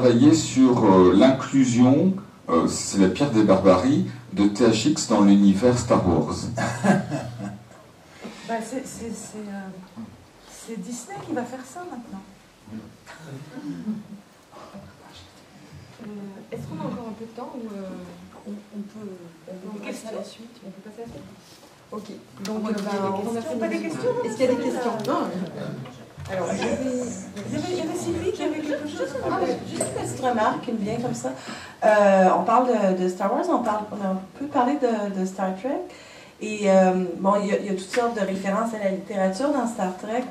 travailler sur l'inclusion, c'est la pire des barbaries, de THX dans l'univers Star Wars. Bah, c'est Disney qui va faire ça maintenant. Est-ce qu'on a encore un peu de temps ou on peut passer à la suite? On peut passer à la suite? Ok. Donc, on a fait des questions. Est-ce qu'il y a des questions? Non. Alors, il y avait Sylvie qui avait quelque chose. Juste une petite remarque qui me vient comme ça. On parle de Star Wars, on peut parler de Star Trek. Et bon, il y a toutes sortes de références à la littérature dans Star Trek.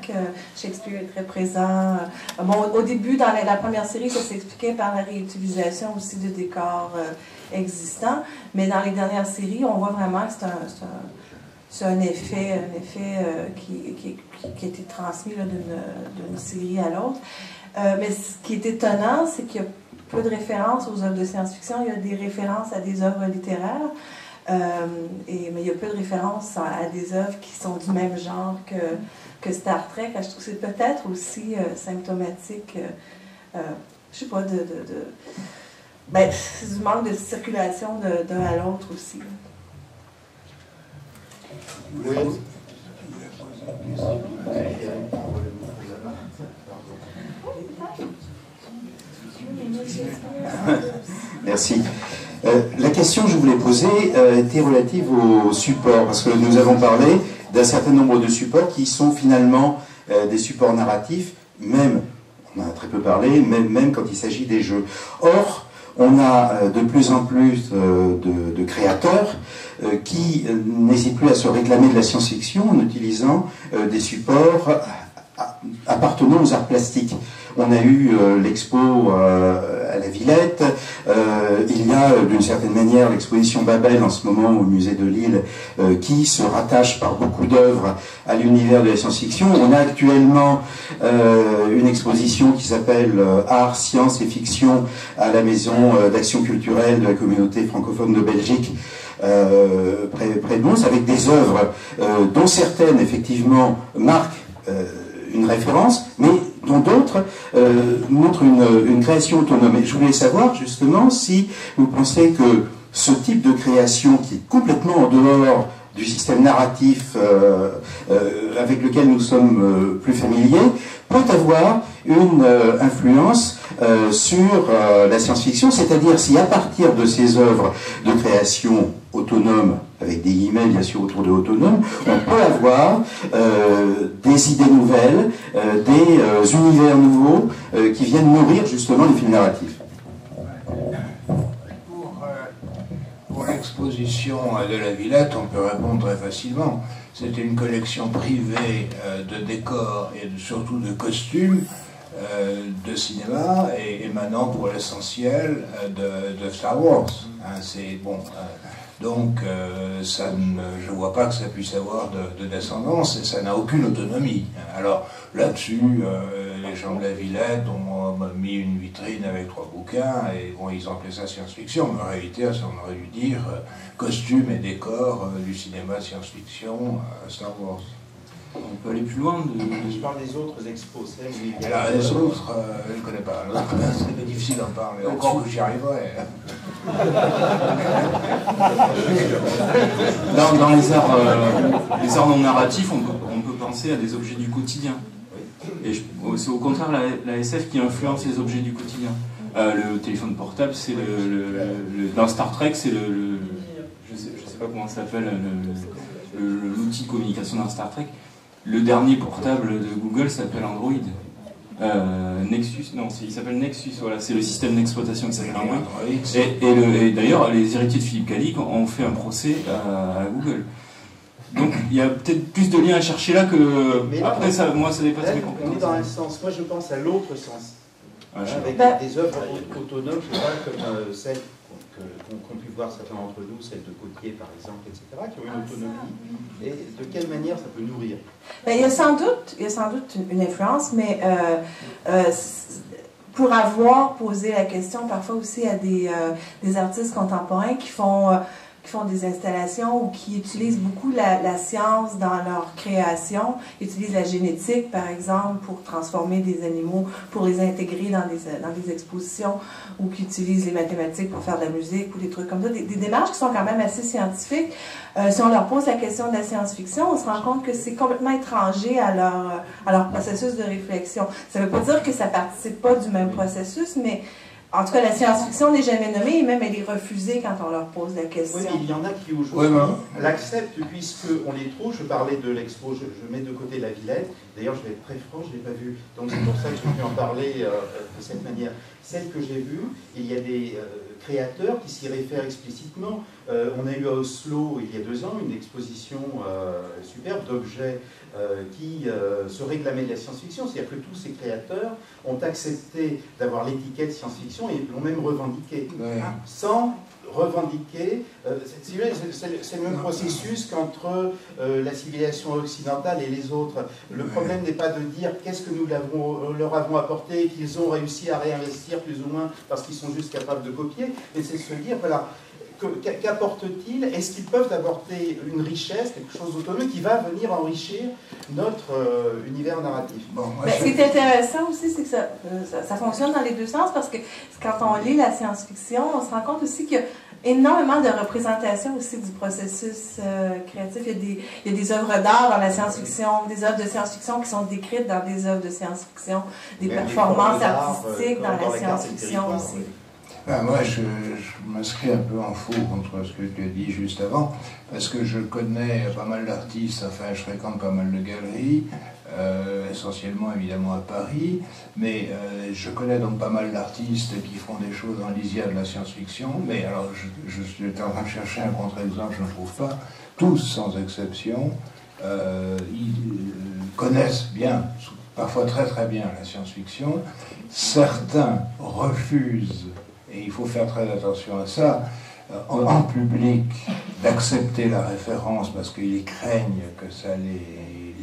Shakespeare est très présent. Bon, au début, dans la première série, ça s'expliquait par la réutilisation aussi de décors existants. Mais dans les dernières séries, on voit vraiment que c'est un effet qui a été transmis d'une série à l'autre. Mais ce qui est étonnant, c'est qu'il y a peu de références aux œuvres de science-fiction. Il y a des références à des œuvres littéraires. Mais il y a peu de références à des œuvres qui sont du même genre que Star Trek. Je trouve que c'est peut-être aussi symptomatique, je sais pas, c'est du manque de circulation d'un à l'autre aussi. Oui. Merci. La question que je voulais poser était relative au support, parce que nous avons parlé d'un certain nombre de supports qui sont finalement des supports narratifs, même, on en a très peu parlé, même quand il s'agit des jeux. Or, on a de plus en plus de créateurs qui n'hésitent plus à se réclamer de la science-fiction en utilisant des supports appartenant aux arts plastiques. On a eu l'expo à la Villette, il y a d'une certaine manière l'exposition Babel en ce moment au musée de Lille qui se rattache par beaucoup d'œuvres à l'univers de la science-fiction. On a actuellement une exposition qui s'appelle Art, Science et Fiction à la Maison d'Action Culturelle de la communauté francophone de Belgique près de Mons, avec des œuvres dont certaines effectivement marquent une référence, mais dont d'autres montrent une création autonome. Et je voulais savoir justement si vous pensez que ce type de création qui est complètement en dehors du système narratif avec lequel nous sommes plus familiers peut avoir une influence sur la science-fiction, c'est-à-dire si à partir de ces œuvres de création autonome, avec des guillemets bien sûr autour de autonome, on peut avoir des idées nouvelles, des univers nouveaux qui viennent nourrir justement les films narratifs. Pour l'exposition de la Villette, on peut répondre très facilement. C'était une collection privée de décors et surtout de costumes de cinéma et émanant pour l'essentiel de Star Wars. C'est bon. Donc, je ne vois pas que ça puisse avoir de descendance et ça n'a aucune autonomie. Alors, là-dessus, les gens de la Villette ont mis une vitrine avec 3 bouquins et bon, ils ont appelé ça science-fiction, mais en réalité, ça, on aurait dû dire costumes et décors du cinéma science-fiction Star Wars. On peut aller plus loin. Je parle des autres expos. Alors, les autres, je ne connais pas. C'est difficile d'en parler. Encore que j'y arriverai. Dans les arts non narratifs, on peut penser à des objets du quotidien. Et c'est au contraire la SF qui influence les objets du quotidien. Le téléphone portable, c'est dans Star Trek, c'est je sais pas comment ça s'appelle, l'outil de communication dans Star Trek. Le dernier portable de Google s'appelle Android. Nexus, non, il s'appelle Nexus, voilà, c'est le système d'exploitation qui s'appelle Android. Et d'ailleurs, les héritiers de Philippe Cadic ont fait un procès à Google. Donc il y a peut-être plus de liens à chercher là que. Mais après, ça dépasse mes compétences. On est dans un sens, moi je pense à l'autre sens. Avec des œuvres autonomes, je sais pas, comme celles qu'ont pu voir certains d'entre nous, celles de Gautier par exemple, etc., qui ont une autonomie. Et de quelle manière ça peut nourrir? Il y a sans doute une influence, mais pour avoir posé la question parfois aussi à des artistes contemporains qui font qui font des installations ou qui utilisent beaucoup la science dans leur création, utilisent la génétique, par exemple, pour transformer des animaux, pour les intégrer dans des expositions, ou qui utilisent les mathématiques pour faire de la musique ou des trucs comme ça, des démarches qui sont quand même assez scientifiques. Si on leur pose la question de la science-fiction, on se rend compte que c'est complètement étranger à leur processus de réflexion. Ça ne veut pas dire que ça ne participe pas du même processus, mais en tout cas, la science-fiction n'est jamais nommée et même elle est refusée quand on leur pose la question. Oui, mais il y en a qui aujourd'hui l'acceptent puisqu'on les trouve. Je parlais de l'expo, je mets de côté la Villette. D'ailleurs, je vais être très franc, je ne l'ai pas vue. Donc c'est pour ça que je peux en parler de cette manière. Celle que j'ai vue, il y a des créateurs qui s'y réfèrent explicitement. On a eu à Oslo, il y a 2 ans, une exposition superbe d'objets qui se réclamaient de la science-fiction. C'est-à-dire que tous ces créateurs ont accepté d'avoir l'étiquette science-fiction et l'ont même revendiqué. Ouais. Sans revendiquer, c'est le même processus qu'entre la civilisation occidentale et les autres. Le problème n'est pas de dire qu'est-ce que nous leur avons apporté, qu'ils ont réussi à réinvestir plus ou moins parce qu'ils sont juste capables de copier, mais c'est de se dire, voilà, qu'apportent-ils? Est-ce qu'ils peuvent apporter une richesse, quelque chose d'autonome qui va venir enrichir notre univers narratif? Bon, Ce qui est intéressant aussi, c'est que ça fonctionne dans les deux sens, parce que quand on lit la science-fiction, on se rend compte aussi qu'il y a énormément de représentations aussi du processus créatif. Il y a des œuvres d'art dans la science-fiction, des œuvres de science-fiction qui sont décrites dans des œuvres de science-fiction, des performances artistiques dans la science-fiction aussi. Oui. Ben, moi, je m'inscris un peu en faux contre ce que tu as dit juste avant, parce que je connais pas mal d'artistes, enfin, je fréquente pas mal de galeries, essentiellement évidemment à Paris, mais je connais donc pas mal d'artistes qui font des choses en lisière de la science-fiction, mais alors je suis en train de chercher un contre-exemple, je ne trouve pas. Tous, sans exception, ils connaissent bien, parfois très très bien la science-fiction. Certains refusent, et il faut faire très attention à ça, en public, d'accepter la référence parce qu'ils craignent que ça les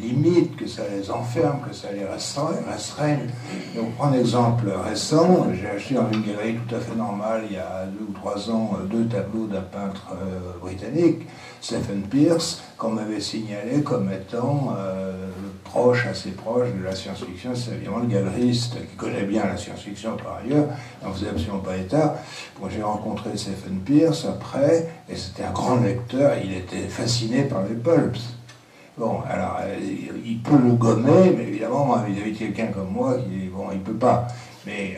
limite, que ça les enferme, que ça les restreigne. Donc, pour un exemple récent, j'ai acheté dans une galerie tout à fait normale, il y a 2 ou 3 ans, 2 tableaux d'un peintre britannique, Stephen Pearce, qu'on m'avait signalé comme étant assez proche de la science-fiction. C'est évidemment le galeriste qui connaît bien la science-fiction par ailleurs, n'en faisait absolument pas état. Bon, j'ai rencontré Stephen Pearce après, et c'était un grand lecteur, et il était fasciné par les pulps. Bon, alors, il peut le gommer, mais évidemment, vis-à-vis de quelqu'un comme moi, bon, il ne peut pas. Mais,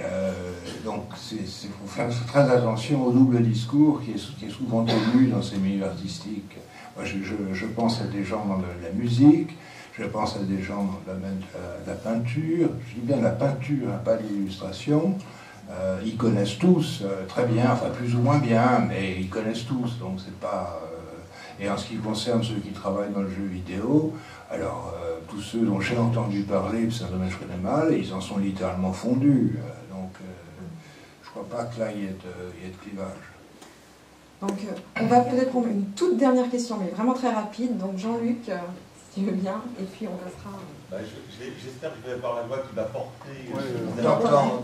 donc, il faut faire très attention au double discours qui est souvent tenu dans ces milieux artistiques. Moi, je pense à des gens dans la musique, je pense à des gens dans le domaine de la peinture, je dis bien la peinture, hein, pas l'illustration. Ils connaissent tous très bien, enfin plus ou moins bien, mais ils connaissent tous, donc c'est pas... Et en ce qui concerne ceux qui travaillent dans le jeu vidéo, alors tous ceux dont j'ai entendu parler, c'est un domaine que je connais mal, ils en sont littéralement fondus. Donc je crois pas que là il y ait de clivage. Donc on va peut-être prendre une toute dernière question, mais vraiment très rapide. Donc Jean-Luc, si tu veux bien, et puis on passera... J'espère que je vais avoir la voix qui va porter... T'entends.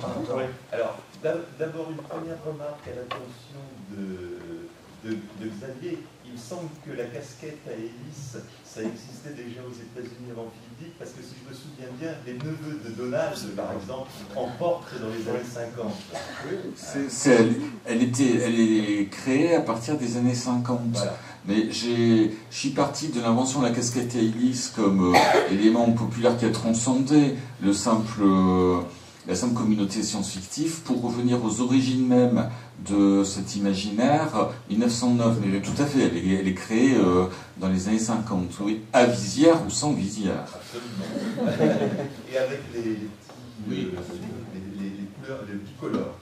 Alors, d'abord une première remarque à l'attention de Xavier. Il me semble que la casquette à hélice, ça existait déjà aux États-Unis avant Philippe Dick, parce que si je me souviens bien, les neveux de Donald, par exemple, en portent dans les années 50. Elle est créée à partir des années 50. Voilà. Mais je suis parti de l'invention de la casquette à hélice comme élément populaire qui a transcendé la simple communauté science-fictive pour revenir aux origines même de cet imaginaire. 1909, mais tout à fait, elle est créée dans les années 50, oui, à visière ou sans visière. Absolument. Et avec les petits colores.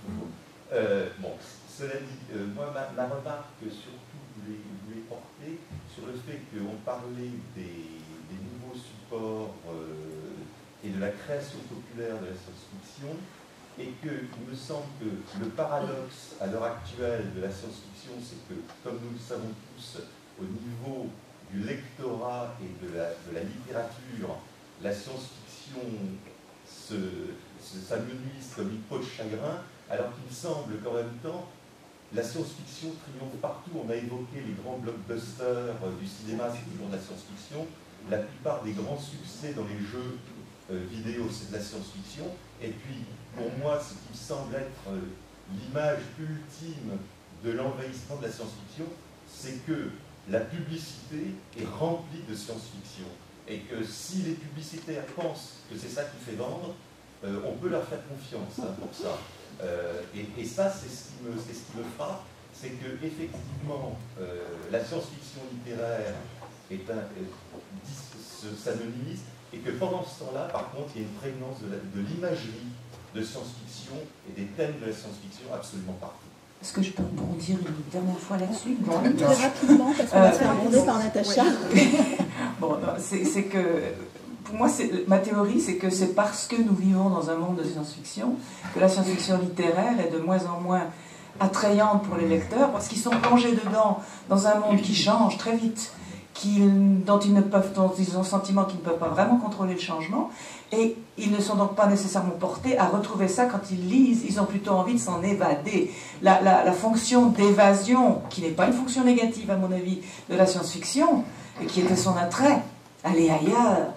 Bon, cela dit, moi, ma remarque surtout voulait porter sur le fait qu'on parlait des nouveaux supports et de la création populaire de la science-fiction, et qu'il me semble que le paradoxe à l'heure actuelle de la science-fiction, c'est que, comme nous le savons tous, au niveau du lectorat et de la littérature, la science-fiction s'amenuise comme une peau de chagrin, alors qu'il me semble qu'en même temps, la science-fiction triomphe partout. On a évoqué les grands blockbusters du cinéma, c'est toujours de la science-fiction. La plupart des grands succès dans les jeux vidéo, c'est de la science-fiction. Et puis, pour moi, ce qui semble être l'image ultime de l'envahissement de la science-fiction, c'est que la publicité est remplie de science-fiction. Et que si les publicitaires pensent que c'est ça qui fait vendre, on peut leur faire confiance pour ça. Et ça, c'est ce qui me frappe, c'est que effectivement, la science-fiction littéraire s'anonymise, et que pendant ce temps-là, par contre, il y a une prégnance de l'imagerie de science-fiction et des thèmes de la science-fiction absolument partout. Est-ce que je peux rebondir une dernière fois là-dessus? Bon, très rapidement, parce qu'on va se faire aborder par Natacha. Bon, c'est que, pour moi, ma théorie, c'est que c'est parce que nous vivons dans un monde de science-fiction que la science-fiction littéraire est de moins en moins attrayante pour les lecteurs, parce qu'ils sont plongés dedans, dans un monde qui change très vite, dont ils ont le sentiment qu'ils ne peuvent pas vraiment contrôler le changement, et ils ne sont donc pas nécessairement portés à retrouver ça quand ils lisent. Ils ont plutôt envie de s'en évader. La fonction d'évasion, qui n'est pas une fonction négative à mon avis de la science-fiction, et qui était son attrait, aller ailleurs,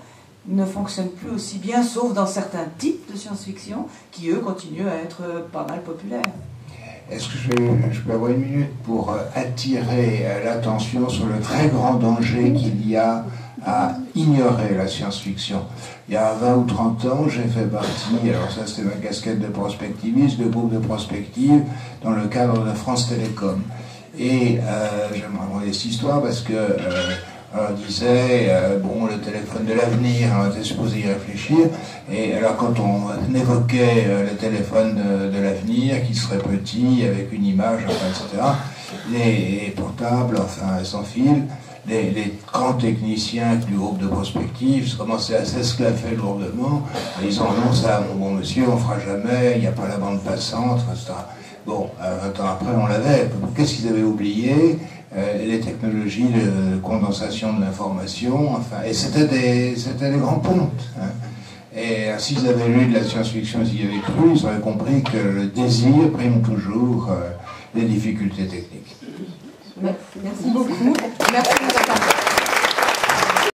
ne fonctionne plus aussi bien, sauf dans certains types de science-fiction qui, eux, continuent à être pas mal populaires. Est-ce que je peux avoir une minute pour attirer l'attention sur le très grand danger qu'il y a à ignorer la science-fiction? Il y a 20 ou 30 ans, j'ai fait partie, alors ça c'était ma casquette de prospectiviste, de groupe de prospective dans le cadre de France Télécom. Et j'aimerais raconter cette histoire parce que on disait, bon, le téléphone de l'avenir, on était supposé y réfléchir, et alors quand on évoquait le téléphone de l'avenir, qui serait petit, avec une image, enfin, etc., les portables, enfin, sans fil, les grands techniciens du groupe de prospective commençaient à s'esclaffer lourdement, en disant, non, ça, mon bon monsieur, on fera jamais, il n'y a pas la bande passante, etc. Bon, 20 ans après, on l'avait. Qu'est-ce qu'ils avaient oublié? Les technologies de condensation de l'information, enfin, et c'était des grands pontes. Hein. Et s'ils avaient lu de la science-fiction, s'ils y avaient cru, ils auraient compris que le désir prime toujours les difficultés techniques. Merci beaucoup. Merci de nous avoir parlé.